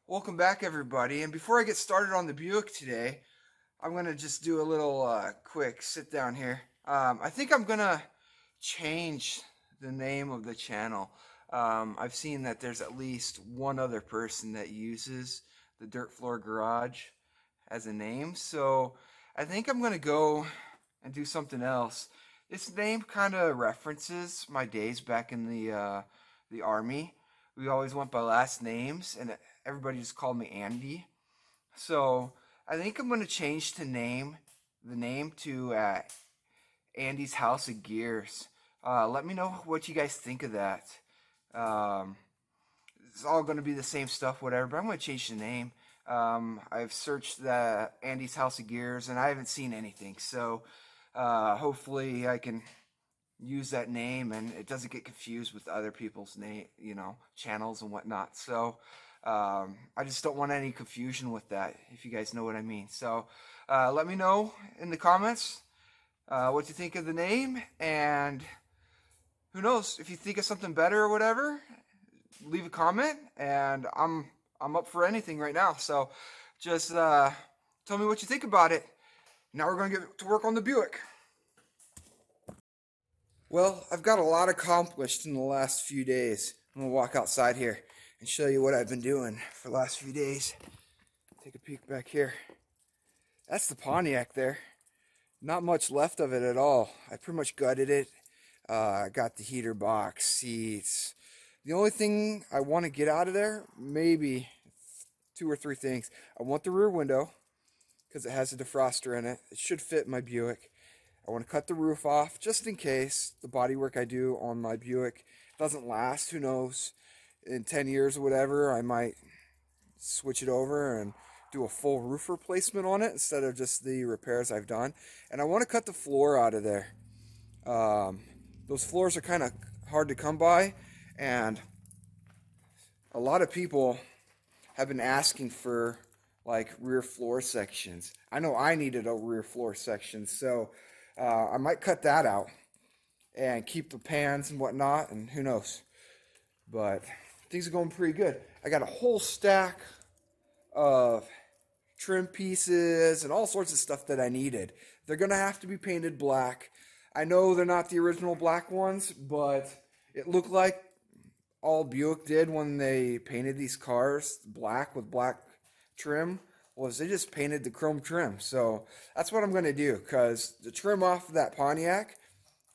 Welcome back, everybody. And before I get started on the Buick today, I'm going to just do a little quick sit down here. I think I'm going to change the name of the channel. I've seen that there's at least one other person that uses the Dirt Floor Garage as a name. So I think I'm going to go and do something else. This name kind of references my days back in the Army. We always went by last names, and everybody just called me Andy. So I think I'm gonna change the name to Andy's House of Gears. Let me know what you guys think of that. Um, it's all gonna be the same stuff, whatever. But I'm gonna change the name. I've searched the Andy's House of Gears, and I haven't seen anything. So hopefully I can use that name and it doesn't get confused with other people's name, channels and whatnot. So I just don't want any confusion with that, if you guys know what I mean. So let me know in the comments what you think of the name, and who knows, if you think of something better or whatever, leave a comment, and I'm up for anything right now. So just tell me what you think about it. Now we're going to get to work on the Buick. Well, I've got a lot accomplished in the last few days. I'm going to walk outside here and show you what I've been doing for the last few days. Take a peek back here. That's the Pontiac there. Not much left of it at all. I pretty much gutted it. I got the heater box, seats. The only thing I want to get out of there, maybe two or three things. I want the rear window because it has a defroster in it. It should fit my Buick. I want to cut the roof off just in case the body work I do on my Buick doesn't last. Who knows? In 10 years or whatever, I might switch it over and do a full roof replacement on it instead of just the repairs I've done. And I want to cut the floor out of there. Those floors are kind of hard to come by, and a lot of people have been asking for like rear floor sections. I know I needed a rear floor section, so I might cut that out and keep the pans and whatnot, and who knows. But things are going pretty good. I got a whole stack of trim pieces and all sorts of stuff that I needed. They're going to have to be painted black. I know they're not the original black ones, but it looked like all Buick did when they painted these cars black with black trim was they just painted the chrome trim. So that's what I'm going to do, because the trim off of that Pontiac,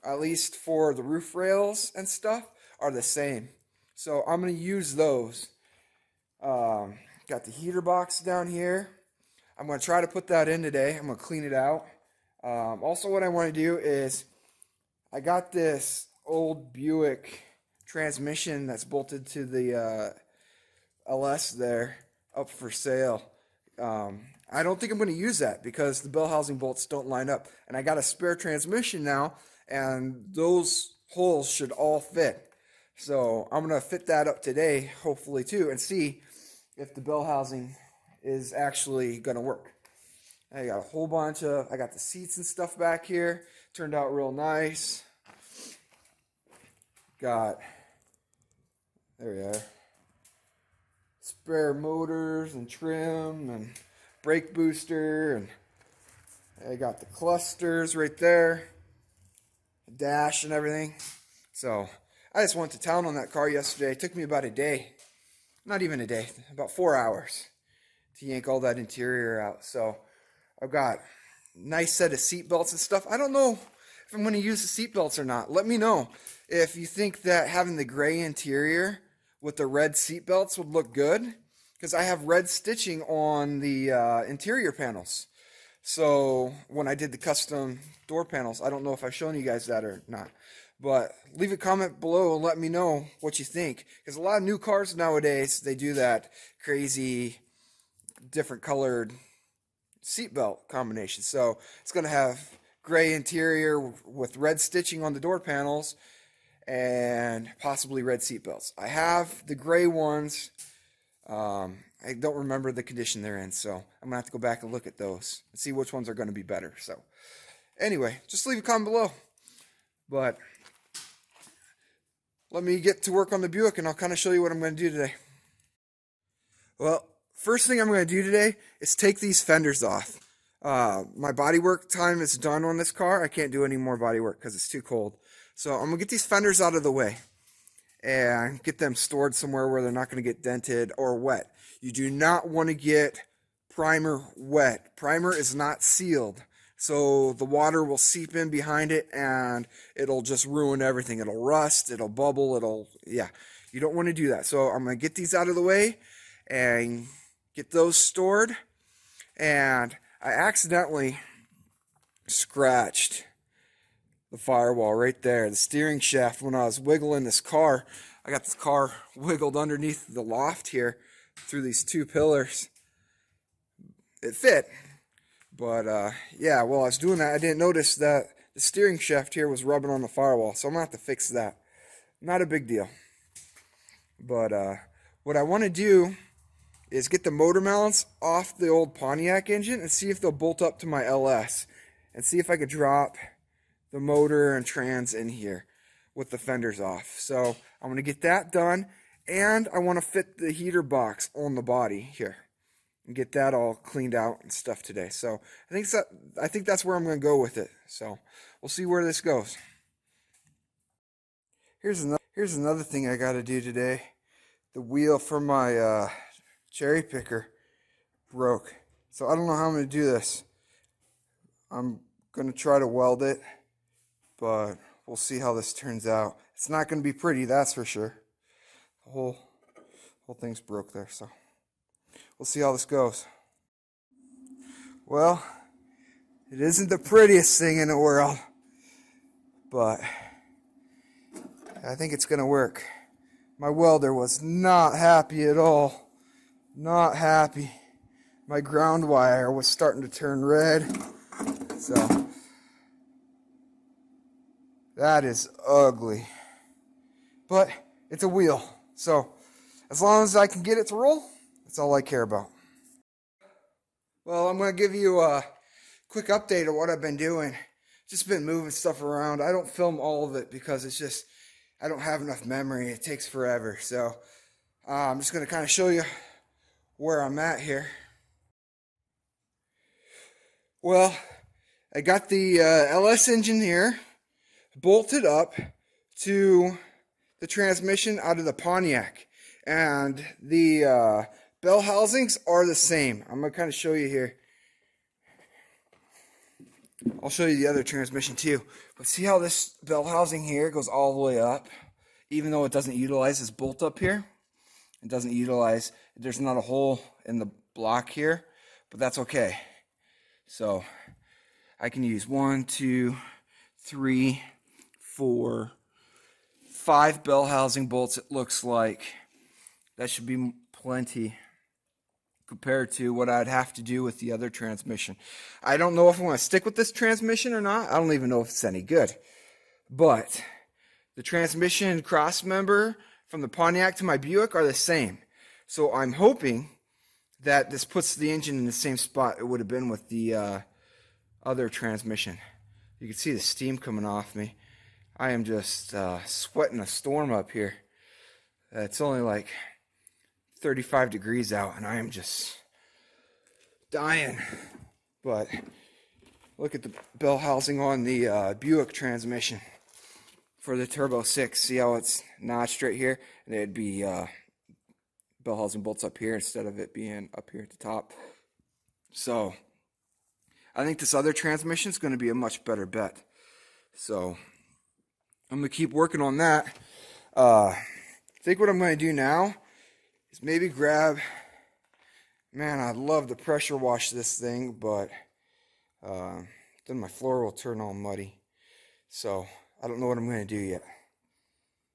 at least for the roof rails and stuff, are the same. So I'm going to use those. Got the heater box down here. I'm going to try to put that in today. I'm going to clean it out. Also, what I want to do is I got this old Buick transmission that's bolted to the LS there up for sale. I don't think I'm going to use that because the bell housing bolts don't line up. And I got a spare transmission now, and those holes should all fit. So I'm going to fit that up today, hopefully too, and see if the bell housing is actually going to work. I got a whole bunch of, I got the seats and stuff back here. Turned out real nice. Got, there we are, spare motors and trim and brake booster, and I got the clusters right there, dash and everything. So I just went to town on that car yesterday. It took me about a day, not even a day, about 4 hours to yank all that interior out. So I've got a nice set of seat belts and stuff. I don't know if I'm going to use the seat belts or not. Let me know if you think that having the gray interior with the red seat belts would look good, because I have red stitching on the interior panels. So when I did the custom door panels, I don't know if I've shown you guys that or not, but leave a comment below and let me know what you think, because a lot of new cars nowadays, they do that crazy different colored seatbelt combination. So it's going to have gray interior with red stitching on the door panels and possibly red seatbelts. I have the gray ones. I don't remember the condition they're in, so I'm going to have to go back and look at those and see which ones are going to be better. So anyway, just leave a comment below. But let me get to work on the Buick, and I'll kind of show you what I'm going to do today. Well, First thing I'm going to do today is take these fenders off. My body work time is done on this car. I can't do any more body work because it's too cold. So I'm going to get these fenders out of the way and get them stored somewhere where they're not going to get dented or wet. You do not want to get primer wet. Primer is not sealed, so the water will seep in behind it and it'll just ruin everything. It'll rust, it'll bubble, yeah. You don't want to do that. So I'm going to get these out of the way and get those stored. And I accidentally scratched the firewall right there, the steering shaft, when I was wiggling this car. I got this car wiggled underneath the loft here through these two pillars. It fit, but yeah, while I was doing that, I didn't notice that the steering shaft here was rubbing on the firewall, so I'm gonna have to fix that. Not a big deal, but what I want to do is get the motor mounts off the old Pontiac engine and see if they'll bolt up to my LS, and see if I could drop the motor and trans in here with the fenders off. So I'm going to get that done, and I want to fit the heater box on the body here and get that all cleaned out and stuff today. So I think that's where I'm going to go with it. So we'll see where this goes. Here's another thing I got to do today. The wheel for my cherry picker broke. So I don't know how I'm going to do this. I'm going to try to weld it, but we'll see how this turns out. It's not going to be pretty, that's for sure. The whole thing's broke there, so we'll see how this goes. Well, it isn't the prettiest thing in the world, but I think it's going to work. My welder was not happy at all. Not happy. My ground wire was starting to turn red, so that is ugly. But it's a wheel, so as long as I can get it to roll, that's all I care about. Well, I'm going to give you a quick update of what I've been doing. Just been moving stuff around. I don't film all of it because it's just, I don't have enough memory. It takes forever. So I'm just going to kind of show you where I'm at here. Well, I got the LS engine here bolted up to the transmission out of the Pontiac, and the bell housings are the same. I'm going to kind of show you here. I'll show you the other transmission too, but see how this bell housing here goes all the way up, even though it doesn't utilize this bolt up here. It doesn't utilize, there's not a hole in the block here, but that's okay. So I can use 1, 2, 3, 4, 5 bell housing bolts, it looks like. That should be plenty compared to what I'd have to do with the other transmission. I don't know if I want to stick with this transmission or not. I don't even know if it's any good. But the transmission cross member from the Pontiac to my Buick are the same. So I'm hoping that this puts the engine in the same spot it would have been with the other transmission. You can see the steam coming off me. I am just sweating a storm up here. It's only like 35 degrees out and I am just dying. But look at the bell housing on the Buick transmission for the Turbo 6. See how it's notched right here? And it'd be bell housing bolts up here instead of it being up here at the top. So I think this other transmission is going to be a much better bet. So I'm going to keep working on that. I think what I'm going to do now is maybe grab, man, I'd love to pressure wash this thing, but then my floor will turn all muddy. So I don't know what I'm going to do yet.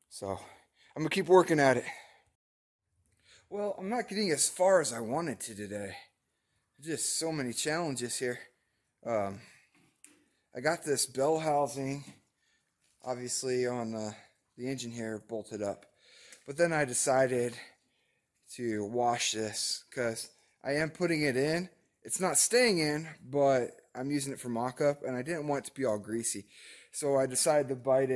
So I'm going to keep working at it. Well, I'm not getting as far as I wanted to today. Just so many challenges here. I got this bell housing, obviously, on the engine here bolted up. But then I decided to wash this because I am putting it in. It's not staying in, but I'm using it for mock-up, and I didn't want it to be all greasy. So I decided to bite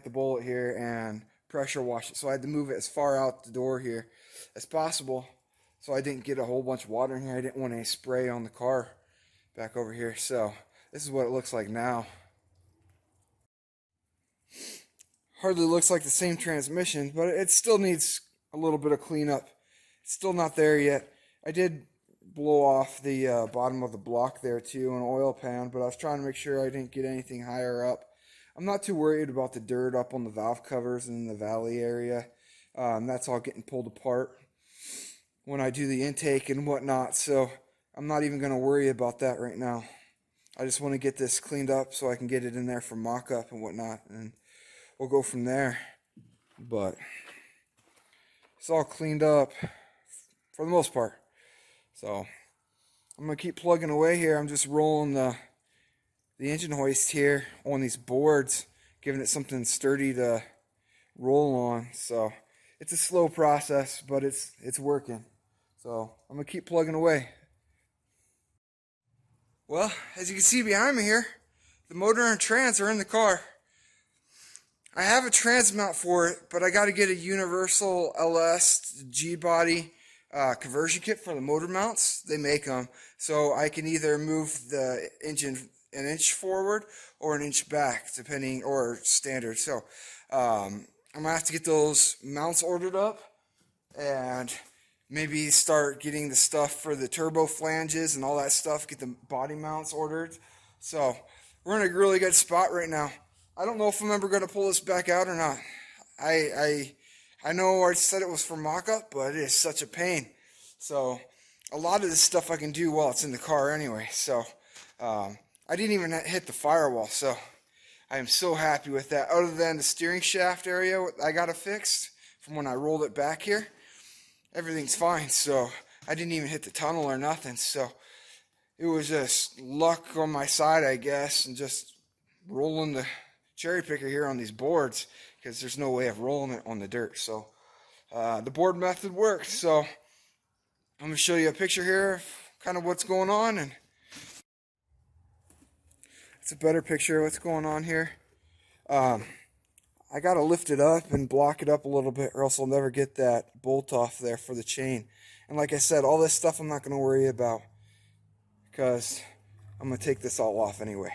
the bullet here and pressure wash it. So I had to move it as far out the door here as possible so I didn't get a whole bunch of water in here. I didn't want any spray on the car back over here. So this is what it looks like now. Hardly looks like the same transmission, but it still needs a little bit of cleanup. It's still not there yet. I did blow off the bottom of the block there too, an oil pan, but I was trying to make sure I didn't get anything higher up. I'm not too worried about the dirt up on the valve covers in the valley area. That's all getting pulled apart when I do the intake and whatnot, so I'm not even going to worry about that right now. I just want to get this cleaned up so I can get it in there for mock-up and whatnot, and we'll go from there. But it's all cleaned up for the most part. So I'm going to keep plugging away here. I'm just rolling the engine hoist here on these boards, giving it something sturdy to roll on. So it's a slow process, but it's working. So I'm going to keep plugging away. Well, as you can see behind me here, the motor and trans are in the car. I have a trans mount for it, but I got to get a universal LS G-body conversion kit for the motor mounts. They make them, so I can either move the engine an inch forward or an inch back, depending, or standard. So I'm going to have to get those mounts ordered up and maybe start getting the stuff for the turbo flanges and all that stuff, get the body mounts ordered. So we're in a really good spot right now. I don't know if I'm ever going to pull this back out or not. I know I said it was for mock-up, but it is such a pain. So a lot of this stuff I can do while it's in the car anyway. So I didn't even hit the firewall, so I am so happy with that. Other than the steering shaft area I got it fixed from when I rolled it back here, everything's fine. So I didn't even hit the tunnel or nothing. So it was just luck on my side, I guess, and just rolling the cherry picker here on these boards, because there's no way of rolling it on the dirt. So the board method worked. So I'm going to show you a picture here of kind of what's going on, and it's a better picture of what's going on here. I got to lift it up and block it up a little bit, or else I'll never get that bolt off there for the chain. And like I said, all this stuff I'm not going to worry about, because I'm going to take this all off anyway.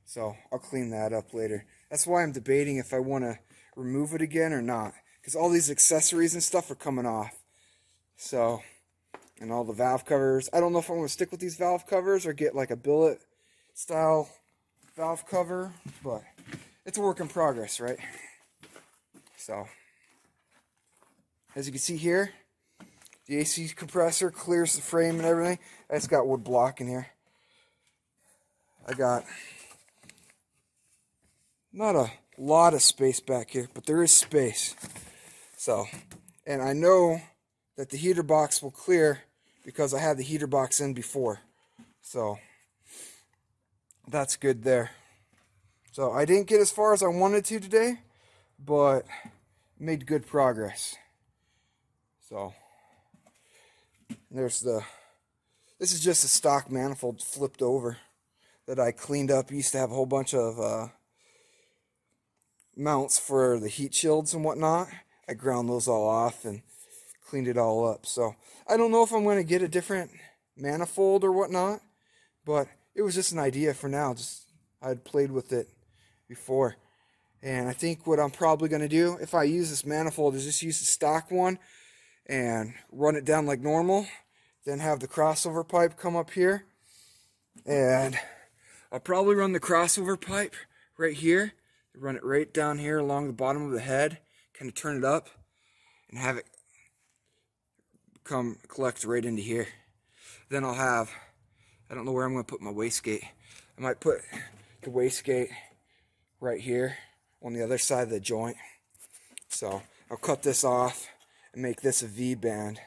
So I'll clean that up later. That's why I'm debating if I want to remove it again or not, because all these accessories and stuff are coming off. So, and all the valve covers. I don't know if I'm going to stick with these valve covers or get like a billet style valve cover, but it's a work in progress, right? So, as you can see here, the AC compressor clears the frame and everything. It's got wood block in here. I got not a lot of space back here, but there is space. So, and I know that the heater box will clear because I had the heater box in before. So, that's good there. So, I didn't get as far as I wanted to today, but made good progress. So, there's this is just a stock manifold flipped over that I cleaned up. I used to have a whole bunch of mounts for the heat shields and whatnot. I ground those all off and cleaned it all up. So I don't know if I'm going to get a different manifold or whatnot, but it was just an idea for now. Just I'd played with it before, and I think what I'm probably going to do if I use this manifold is just use the stock one and run it down like normal, then have the crossover pipe come up here, and I'll probably run the crossover pipe right here, run it right down here along the bottom of the head, kind of turn it up, and have it come collect right into here. Then I'll have, I don't know where I'm going to put my wastegate. I might put the wastegate right here on the other side of the joint. So I'll cut this off and make this a V-band.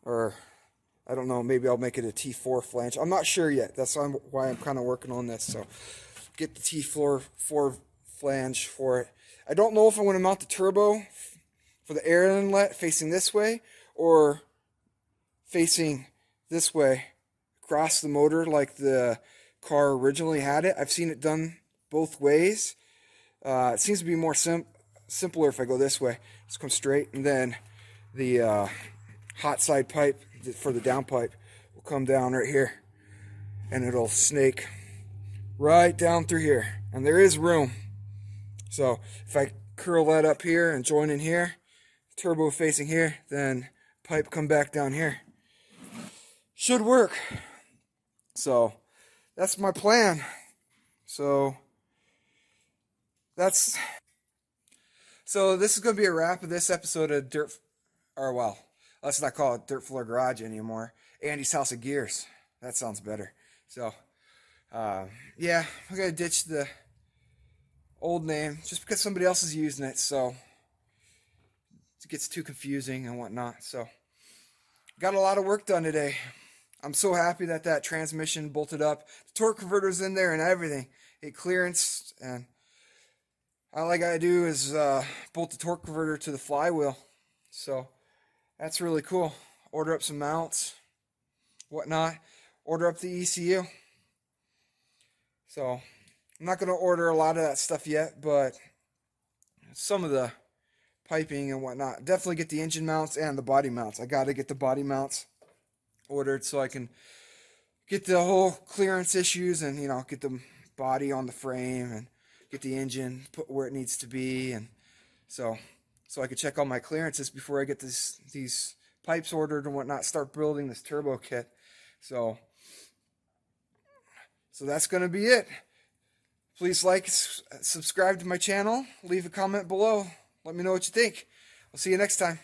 Or, I don't know, maybe I'll make it a T4 flange. I'm not sure yet. That's why I'm kind of working on this. So get the T4 flange for it. I don't know if I'm going to mount the turbo for the air inlet facing this way or facing this way across the motor like the car originally had it. I've seen it done both ways. It seems to be more simpler if I go this way. Just come straight, and then the hot side pipe for the downpipe will come down right here, and it'll snake right down through here. And there is room. So if I curl that up here and join in here, turbo facing here, then pipe come back down here. Should work. So that's my plan. So this is going to be a wrap of this episode of let's not call it Dirt Floor Garage anymore. Andy's House of Gears. That sounds better. So, yeah, I'm going to ditch the old name just because somebody else is using it, so it gets too confusing and whatnot. So, got a lot of work done today. I'm so happy that transmission bolted up. The torque converter's in there and everything. It clearance, and all I gotta do is bolt the torque converter to the flywheel. So that's really cool. Order up some mounts, whatnot. Order up the ECU. So I'm not gonna order a lot of that stuff yet, but some of the piping and whatnot. Definitely get the engine mounts and the body mounts. I gotta get the body mounts ordered so I can get the whole clearance issues and, get the body on the frame and get the engine put where it needs to be, and so I could check all my clearances before I get these pipes ordered and whatnot, start building this turbo kit. So that's going to be it. Please like, subscribe to my channel, leave a comment below, let me know what you think. I'll see you next time.